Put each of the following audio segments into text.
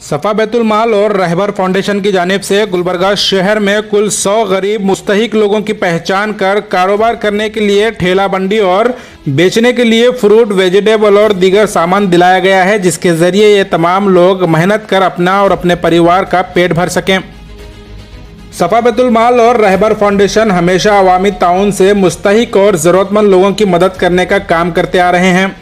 सफा बैतुल माल और रहबर फाउंडेशन की जानिब से गुलबर्गा शहर में कुल 100 गरीब मुस्तहिक लोगों की पहचान कर कारोबार करने के लिए ठेला बंडी और बेचने के लिए फ्रूट, वेजिटेबल और दीगर सामान दिलाया गया है, जिसके जरिए ये तमाम लोग मेहनत कर अपना और अपने परिवार का पेट भर सकें। सफा बैतुल माल और रहबर फाउंडेशन हमेशा अवामी ताउन से मुस्तहिक और ज़रूरतमंद लोगों की मदद करने का काम करते आ रहे हैं।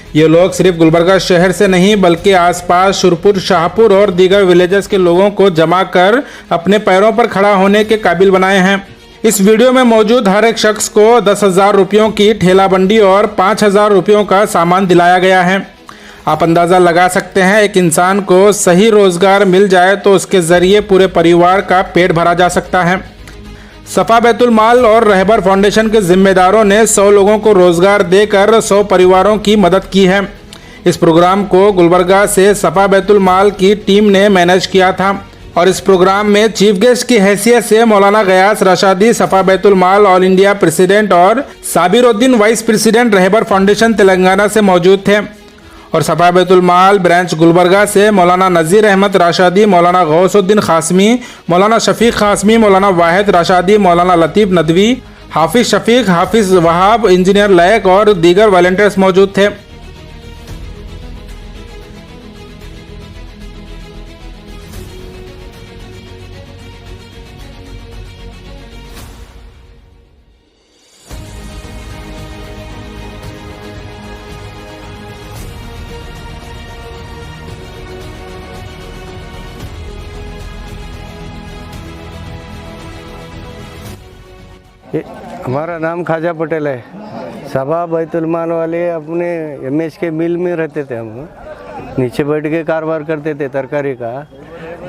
ये लोग सिर्फ गुलबर्गा शहर से नहीं बल्कि आसपास शुरपुर, शाहपुर और दीगर विलेजेस के लोगों को जमा कर अपने पैरों पर खड़ा होने के काबिल बनाए हैं। इस वीडियो में मौजूद हर एक शख्स को 10,000 रुपयों की ठेला बंडी और 5,000 रुपयों का सामान दिलाया गया है। आप अंदाज़ा लगा सकते हैं, एक इंसान को सही रोजगार मिल जाए तो उसके ज़रिए पूरे परिवार का पेट भरा जा सकता है। सफा बैतुल माल और रहबर फाउंडेशन के जिम्मेदारों ने 100 लोगों को रोजगार देकर 100 परिवारों की मदद की है। इस प्रोग्राम को गुलबर्गा से सफा बैतुल माल की टीम ने मैनेज किया था और इस प्रोग्राम में चीफ गेस्ट की हैसियत से मौलाना गयास रशादी, सफा बैतुल माल ऑल इंडिया प्रेसिडेंट और साबिरुद्दीन वाइस प्रेसिडेंट रहबर फाउंडेशन तेलंगाना से मौजूद थे और सफा बैतुल माल ब्रांच गुलबर्गा से मौलाना नज़ीर अहमद राशादी, मौलाना गौसुद्दीन खासमी, मौलाना शफीक खासमी, मौलाना वाहिद राशादी, मौलाना लतीफ़ नदवी, हाफिज शफीक, हाफिज वहाब, इंजीनियर लैक और दीगर वॉलंटियर्स मौजूद थे। हमारा नाम खाजा पटेल है। सभा बैतुल माल वाले अपने एमएच के मिल में रहते थे, हम नीचे बैठ के कारोबार करते थे तरकारी का।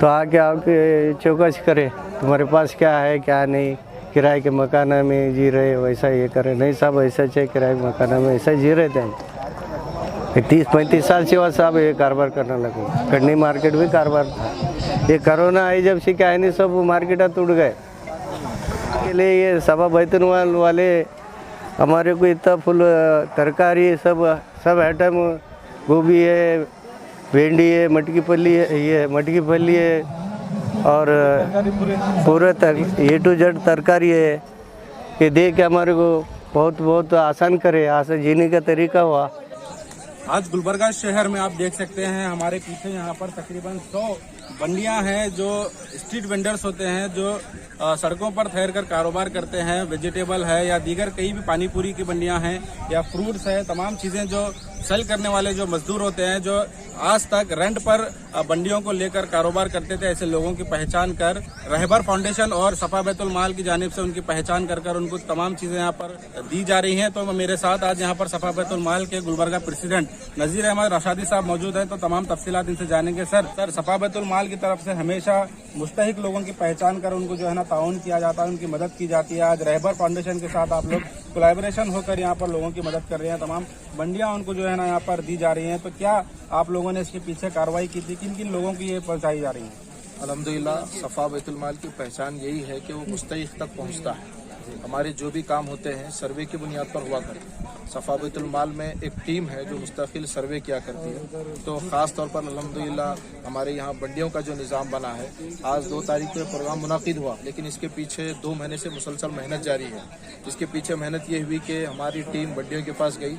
तो आके चौकस करे तुम्हारे पास क्या है क्या नहीं, किराए के मकान में जी रहे वैसा ये करे, नहीं साहब ऐसा चाहिए किराए के मकान में, ऐसा जी रहे थे हम। 30-35 साल से वह साहब ये कारोबार करने लगे। कड़नी मार्केट भी कारोबार था। ये कोरोना आई जब से क्या है नहीं, सब मार्केट टूट गए के लिए ये सभा बैतुल माल वाले हमारे को इतना फुल तरकारी सब आइटम, गोभी है, भिंडी है, मटकी फली है, ये मटकी फली है और पूरा A to Z तरकारी है। ये देख के हमारे को बहुत आसान करे, आसान जीने का तरीका हुआ। आज गुलबर्गा शहर में आप देख सकते हैं, हमारे पीछे यहाँ पर तकरीबन 100 बंडियां हैं जो स्ट्रीट वेंडर्स होते हैं, जो सड़कों पर ठहर कर कारोबार करते हैं। वेजिटेबल है या दीगर कई भी पानी पूरी की बंडियां हैं या फ्रूट्स है, तमाम चीज़ें जो सेल करने वाले जो मजदूर होते हैं, जो आज तक रेंट पर बंडियों को लेकर कारोबार करते थे, ऐसे लोगों की पहचान कर रहबर फाउंडेशन और सफा बैतुल माल की जानिब से उनकी पहचान कर उनको तमाम चीज़ें यहाँ पर दी जा रही हैं। तो मेरे साथ आज यहाँ पर सफा बैतुल माल के गुलबर्गा प्रेसिडेंट नज़ीर अहमद राशादी साहब मौजूद हैं, तो तमाम तफसीलात इनसे जानेंगे। सर, सफा बैतुल माल की तरफ से हमेशा मुस्तहिक लोगों की पहचान कर उनको जो है ना ताउन किया जाता है, उनकी मदद की जाती है। आज रहबर फाउंडेशन के साथ आप लोग कोलैबोरेशन होकर यहाँ पर लोगों की मदद कर रहे हैं, तमाम बंडियां उनको जो है ना यहाँ पर दी जा रही हैं। तो क्या आप लोगों ने इसके पीछे कार्रवाई की थी, किन किन लोगों की ये पहुँचाई जा रही है? अल्हम्दुलिल्लाह सफ़ा बैतुल माल की पहचान यही है कि वो मुस्तहिक तक पहुँचता है। हमारे जो भी काम होते हैं सर्वे की बुनियाद पर हुआ करते हैं। सफ़ा बैतुल माल में एक टीम है जो मुस्तकिल सर्वे किया करती है। तो ख़ास तौर पर अल्हम्दुलिल्लाह हमारे यहाँ बंडियों का जो निज़ाम बना है, आज 2 तारीख को प्रोग्राम मुनाकिद हुआ, लेकिन इसके पीछे 2 महीने से मुसलसल मेहनत जारी है। इसके पीछे मेहनत ये हुई कि हमारी टीम बंडियों के पास गई,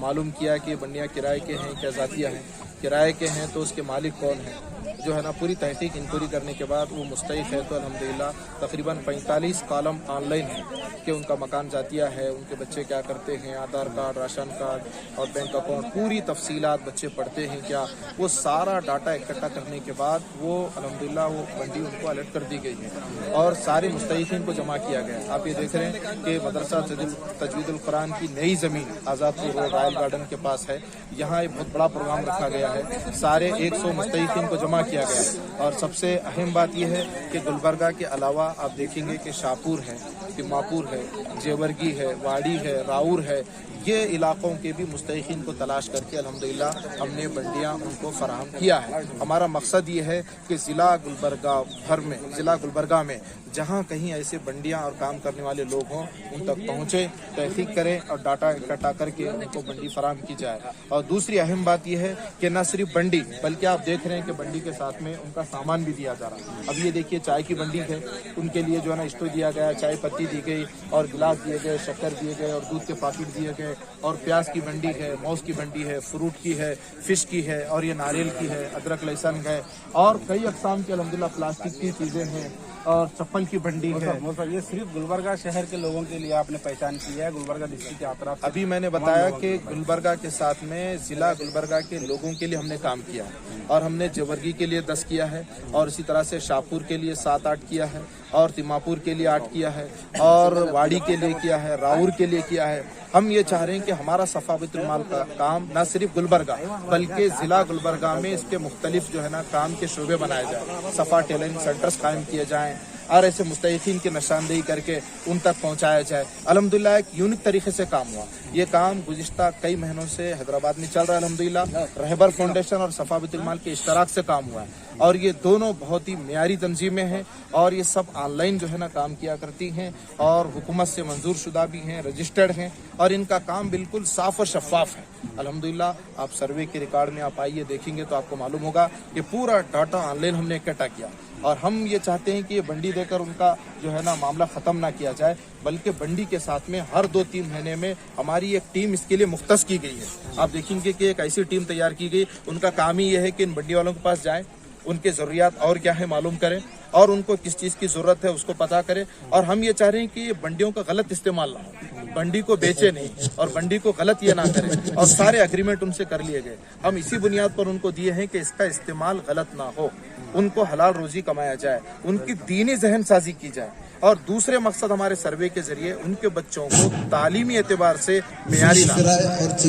मालूम किया कि बंडियाँ किराए के हैं क्या जातिया हैं, किराए के हैं तो उसके मालिक कौन है, जो है ना पूरी तहकीक इंक्वायरी करने के बाद वो मुस्तहिक है। तो अल्हम्दुलिल्लाह तकरीबन 45 कॉलम ऑनलाइन है कि उनका मकान जातिया है, उनके बच्चे क्या करते हैं, आधार कार्ड, राशन कार्ड और बैंक अकाउंट, पूरी तफसीलात, बच्चे पढ़ते हैं क्या, वो सारा डाटा इकट्ठा करने के बाद वो अल्हम्दुलिल्लाह वो बंडी उनको अलर्ट कर दी गई है और सारे मुस्तहिकीन को जमा किया गया। आप ये देख रहे हैं कि मदरसा तजवीदुल कुरान की नई ज़मीन आज़ादपुर रोड रॉयल गार्डन के पास है। यहाँ एक बहुत बड़ा प्रोग्राम रखा गया है, सारे 100 मुस्तहिकीन को जमा किया गया है। और सबसे अहम बात यह है कि गुलबर्गा के अलावा आप देखेंगे कि शाहपुर है, तिम्मापुर है, जेवर्गी है, वाड़ी है, राउर है, ये इलाकों के भी मुस्तहिकीन को तलाश करके अल्हम्दुलिल्लाह हमने बंडियां उनको फराहम किया है। हमारा मकसद ये है कि ज़िला गुलबर्गा में जहाँ कहीं ऐसे बंडियां और काम करने वाले लोग हों उन तक पहुँचे, तहकीक करें और डाटा इकट्ठा करके उनको बंडी फराहम की जाए। और दूसरी अहम बात यह है कि न सिर्फ बंडी बल्कि आप देख रहे हैं कि बंडी के साथ में उनका सामान भी दिया जा रहा है। अब ये देखिए चाय की बंडी है, उनके लिए जो है ना स्टोव दिया गया, चाय पत्ती दी गई और गिलास दिए गए, शक्कर दिए गए और दूध के पैकेट दिए गए, और प्याज की बंडी है, मौस की बंडी है, फ्रूट की है, फिश की है और ये नारियल की है, अदरक लहसुन है और कई अक़साम की अल्हम्दुलिल्लाह प्लास्टिक की चीज़ें हैं और चप्पल की बंडी है। ये सिर्फ गुलबर्गा शहर के लोगों के लिए आपने पहचान की है, गुलबर्गा डिस्ट्रिक्ट के अतराफ? अभी मैंने बताया कि गुलबर्गा के साथ में ज़िला गुलबर्गा के लोगों के लिए हमने काम किया है और हमने जेवर्गी के लिए 10 किया है और इसी तरह से शाहपुर के लिए 7-8 किया है और तिम्मापुर के लिए 8 किया है और वाड़ी के लिए किया है, राउर के लिए किया है। हम ये चाह रहे हैं कि हमारा सफ़ा बैतुल माल का काम न सिर्फ गुलबर्गा बल्कि ज़िला गुलबर्गा में इसके मुख्तलिफ जो है ना काम के शोबे बनाए जाए, सफ़ा टैलेंट सेंटर्स कायम किए जाएँ और ऐसे मुस्तहिकीन की निशानदेही करके उन तक पहुंचाया जाए। अल्हम्दुलिल्लाह एक यूनिक तरीके से काम हुआ। ये काम गुज़िश्ता कई महीनों से हैदराबाद में चल रहा है। अल्हम्दुलिल्लाह रहबर फाउंडेशन और सफ़ा बैतुल माल के इश्तराक से काम हुआ है और ये दोनों बहुत ही मियारी तंजीमें हैं और ये सब ऑनलाइन जो है ना काम किया करती हैं और हुकूमत से मंजूर शुदा भी हैं, रजिस्टर्ड हैं और इनका काम बिल्कुल साफ और शफाफ है। अल्हम्दुलिल्लाह आप सर्वे के रिकॉर्ड में आप आइए देखेंगे तो आपको मालूम होगा कि पूरा डाटा ऑनलाइन हमने इकट्ठा किया और हम ये चाहते हैं कि ये बंडी देकर उनका जो है ना मामला ख़त्म ना किया जाए, बल्कि बंडी के साथ में हर 2-3 महीने में हमारी एक टीम इसके लिए मुख्तस की गई है। आप देखेंगे कि एक ऐसी टीम तैयार की गई, उनका काम ही यह है कि इन बंडी वालों के पास जाएं, उनके ज़रूरियात और क्या है मालूम करें और उनको किस चीज़ की ज़रूरत है उसको पता करें। और हम ये चाह रहे हैं कि ये बंडियों का गलत इस्तेमाल ना हो, बंडी को बेचे नहीं और बंडी को गलत ये ना करें और सारे एग्रीमेंट उनसे कर लिए गए। हम इसी बुनियाद पर उनको दिए हैं कि इसका इस्तेमाल गलत ना हो, उनको हलाल रोजी कमाया जाए, उनकी दीनी जहन साजी की जाए और दूसरे मकसद हमारे सर्वे के जरिए उनके बच्चों को तालीमी एतबार से मेयारी लाना।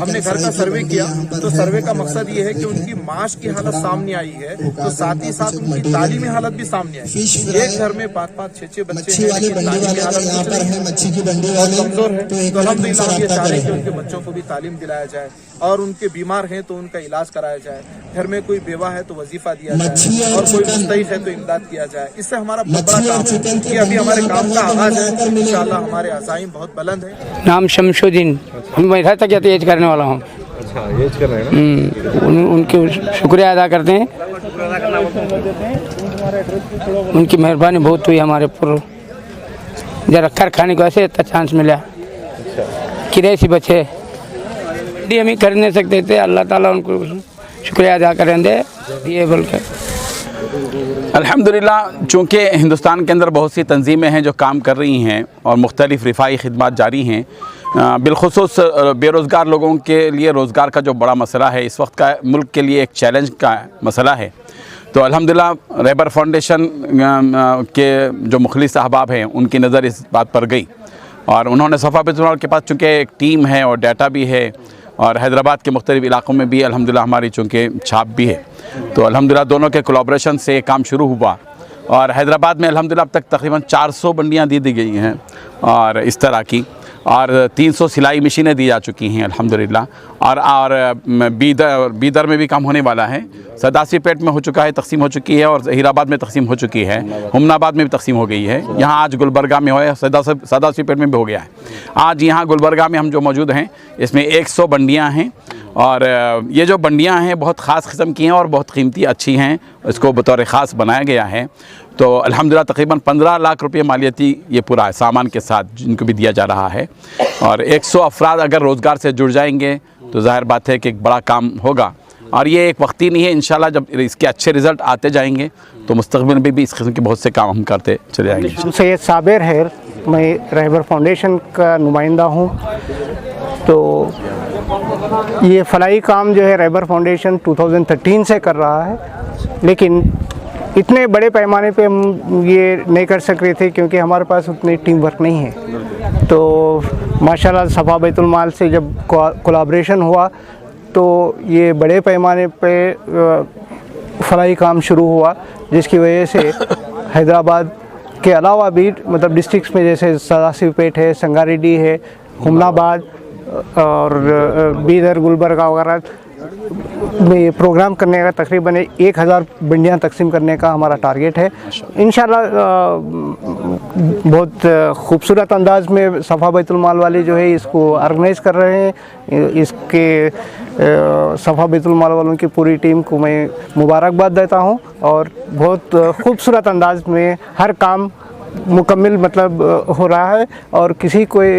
हमने घर का सर्वे किया तो सर्वे का मकसद ये है कि उनकी माश की हालत सामने आई है तो साथ ही साथ उनकी तालीमी हालत भी सामने आई। एक घर में 5-5, 6-6 बच्चे हैं लेकिन तालीमी हालत कमजोर है, तो अल्हम्दुलिल्लाह हम ये चाह रहे हैं कि उनके बच्चों को भी तालीम दिलाया जाए और उनके बीमार हैं तो उनका इलाज कराया जाए, घर में कोई बेवा है तो वजीफा दिया जाए और कोई मुस्तहीक है तो इमदाद किया जाए। इससे हमारा बहुत बड़ा काम है कि अभी हमारे काम का आगाज है। इंशाअल्लाह हमारे अज़ाइम बहुत बुलंद है। नाम शमशुद्दीन, मैं इधर तक एज करने वाला हूँ। अच्छा, एज कर रहे हैं ना? उनके शुक्रिया अदा करते हैं, उनकी मेहरबानी बहुत हुई हमारे पर, जरा खर खाने को ऐसे इतना चांस मिला, किराए से बचे हम ही कर नहीं सकते थे। अल्लाह ताला उनको शुक्रिया अदा करेंगे ये बोलकर। अल्हम्दुलिल्लाह, चूँकि हिंदुस्तान के अंदर बहुत सी तंजीमें हैं जो काम कर रही हैं और मुख्तलिफ़ रिफ़ाई खिदमात जारी हैं, बिलखुसूस बेरोज़गार लोगों के लिए रोज़गार का जो बड़ा मसला है इस वक्त का मुल्क के लिए एक चैलेंज का मसला है। तो अल्हम्दुलिल्लाह रहबर फाउंडेशन के जो मुखलिस अहबाब हैं उनकी नज़र इस बात पर गई और उन्होंने सफ़ा बैतुल माल के पास चूँकि एक टीम है और डाटा भी है और हैदराबाद के मुख्तलिफ़ इलाक़ों में भी अल्हम्दुलिल्लाह हमारी चूँकि छाप भी है, तो अल्हम्दुलिल्लाह दोनों के कोलैबोरेशन से काम शुरू हुआ और हैदराबाद में अल्हम्दुलिल्लाह अब तक तकरीबन 400 बंडियाँ दी गई हैं और इस तरह की, और 300 सिलाई मशीनें दी जा चुकी हैं अल्हम्दुलिल्लाह। और बीदर में भी काम होने वाला है, सदासी पेट में हो चुका है, तकसीम हो चुकी है और ज़हीराबाद में तकसीम हो चुकी है, हुमनाबाद में भी तकसीम हो गई है, यहाँ आज गुलबर्गा में हो है, सदासी पेट में भी हो गया है। आज यहाँ गुलबर्गा में हम जो मौजूद हैं इसमें 100 बंडियाँ हैं और ये जो बंडियाँ हैं बहुत ख़ास किस्म की हैं और बहुत कीमती अच्छी हैं, इसको बतौर ख़ास बनाया गया है। तो अल्हम्दुलिल्लाह तकरीबन 15 लाख रुपये मालियती ये पूरा सामान के साथ जिनको भी दिया जा रहा है और 100 अफराद अगर रोज़गार से जुड़ जाएंगे तो ज़ाहिर बात है कि एक बड़ा काम होगा और ये एक वक्ती नहीं है। इंशाल्लाह जब इसके अच्छे रिज़ल्ट आते जाएंगे तो मुस्तक़बिल में भी इस किस्म के बहुत से काम हम करते चले जाएंगे। सैयद साबिर है, मैं रहबर फाउंडेशन का नुमाइंदा हूँ। तो ये फलाई काम जो है रहबर फाउंडेशन 2013 से कर रहा है, लेकिन इतने बड़े पैमाने पे हम ये नहीं कर सक रहे थे क्योंकि हमारे पास उतनी टीम वर्क नहीं है। तो माशाल्लाह सफ़ा बैतुल माल से जब कोलैबोरेशन हुआ तो ये बड़े पैमाने पे फलाई काम शुरू हुआ, जिसकी वजह से हैदराबाद के अलावा भी मतलब डिस्ट्रिक्ट्स में जैसे सदाशिवपेट है, संगारेड्डी है, हुमनाबाद और बीदर, गुलबर्गा वगैरह में प्रोग्राम करने का तकरीबन 1000 बंडियाँ तकसीम करने का हमारा टारगेट है। इंशाल्लाह बहुत खूबसूरत अंदाज में सफ़ा बैतुल माल वाले जो है इसको ऑर्गेनाइज़ कर रहे हैं। इसके सफ़ा बैतुल माल वालों की पूरी टीम को मैं मुबारकबाद देता हूं और बहुत खूबसूरत अंदाज में हर काम मुकम्मल मतलब हो रहा है और किसी कोई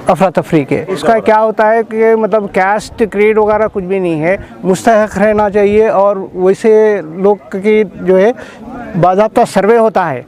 अफरा तफरी के। इसका क्या होता है कि मतलब कैस्ट क्रीड वगैरह कुछ भी नहीं है, मुस्तहक रहना चाहिए और वैसे लोग की जो है बाज़ाब्ता सर्वे होता है।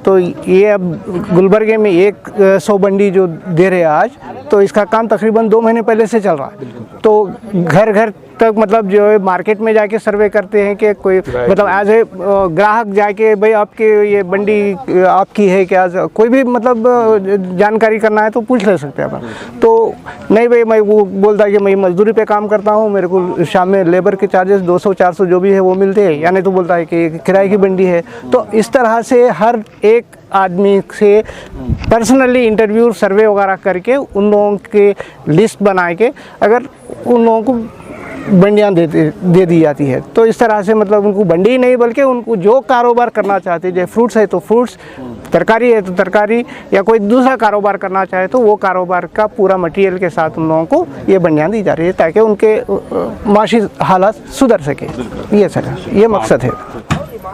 तो ये अब गुलबर्गे में 100 बंडी जो दे रहे हैं आज, तो इसका काम तकरीबन 2 महीने पहले से चल रहा है। तो घर घर तक मतलब जो है मार्केट में जाके सर्वे करते हैं कि कोई मतलब एज ए ग्राहक जाके भाई आपके ये बंडी आपकी है क्या, कोई भी मतलब जानकारी करना है तो पूछ ले सकते हैं अपन। तो नहीं भाई मैं वो बोलता है कि मैं मजदूरी पे काम करता हूँ, मेरे को शाम में लेबर के चार्जेस 200-400 जो भी है वो मिलते हैं, या नहीं तो बोलता है कि किराए की बंडी है। तो इस तरह से हर एक आदमी से पर्सनली इंटरव्यू सर्वे वगैरह करके उन लोगों के लिस्ट बना के अगर उन लोगों को बंडियाँ दे दी जाती है। तो इस तरह से मतलब उनको बंडी ही नहीं बल्कि उनको जो कारोबार करना चाहते हैं, जैसे फ्रूट्स है तो फ्रूट्स, तरकारी है तो तरकारी, या कोई दूसरा कारोबार करना चाहे तो वो कारोबार का पूरा मटेरियल के साथ उन लोगों को ये बंडियाँ दी जा रही है ताकि उनके माशी हालात सुधर सके। ये सर ये मकसद है।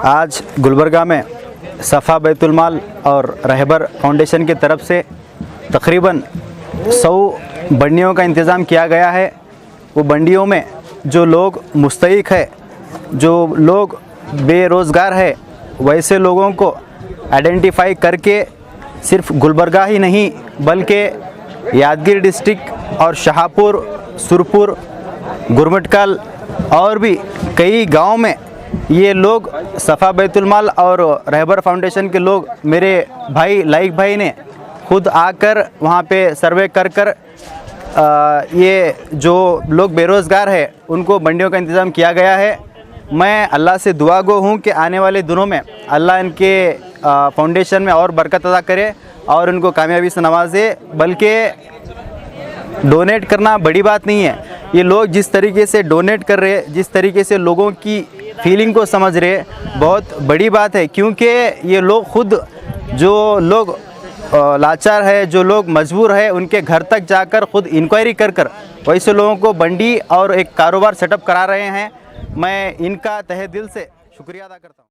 आज गुलबर्गा में सफ़ा बैतुल माल और रहबर फाउंडेशन की तरफ से तकरीबन 100 बंडियों का इंतज़ाम किया गया है। वो बंडियों में जो लोग मुस्तहिक है, जो लोग बेरोज़गार है, वैसे लोगों को आइडेंटिफाई करके सिर्फ गुलबर्गा ही नहीं बल्कि यादगीर डिस्ट्रिक्ट और शाहपुर, सुरपुर, गुरमटकल और भी कई गांव में ये लोग सफ़ा बैतुल माल और रहबर फाउंडेशन के लोग, मेरे भाई लाइक भाई ने खुद आकर वहाँ पे सर्वे कर ये जो लोग बेरोज़गार है उनको बंडियों का इंतज़ाम किया गया है। मैं अल्लाह से दुआ गो हूँ कि आने वाले दिनों में अल्लाह इनके फाउंडेशन में और बरकत अता करे और उनको कामयाबी से नवाजे। बल्कि डोनेट करना बड़ी बात नहीं है, ये लोग जिस तरीके से डोनेट कर रहे, जिस तरीके से लोगों की फीलिंग को समझ रहे, बहुत बड़ी बात है। क्योंकि ये लोग खुद जो लोग लाचार है, जो लोग मजबूर है, उनके घर तक जाकर खुद इंक्वायरी कर वैसे लोगों को बंडी और एक कारोबार सेटअप करा रहे हैं। मैं इनका तहे दिल से शुक्रिया अदा करता हूँ।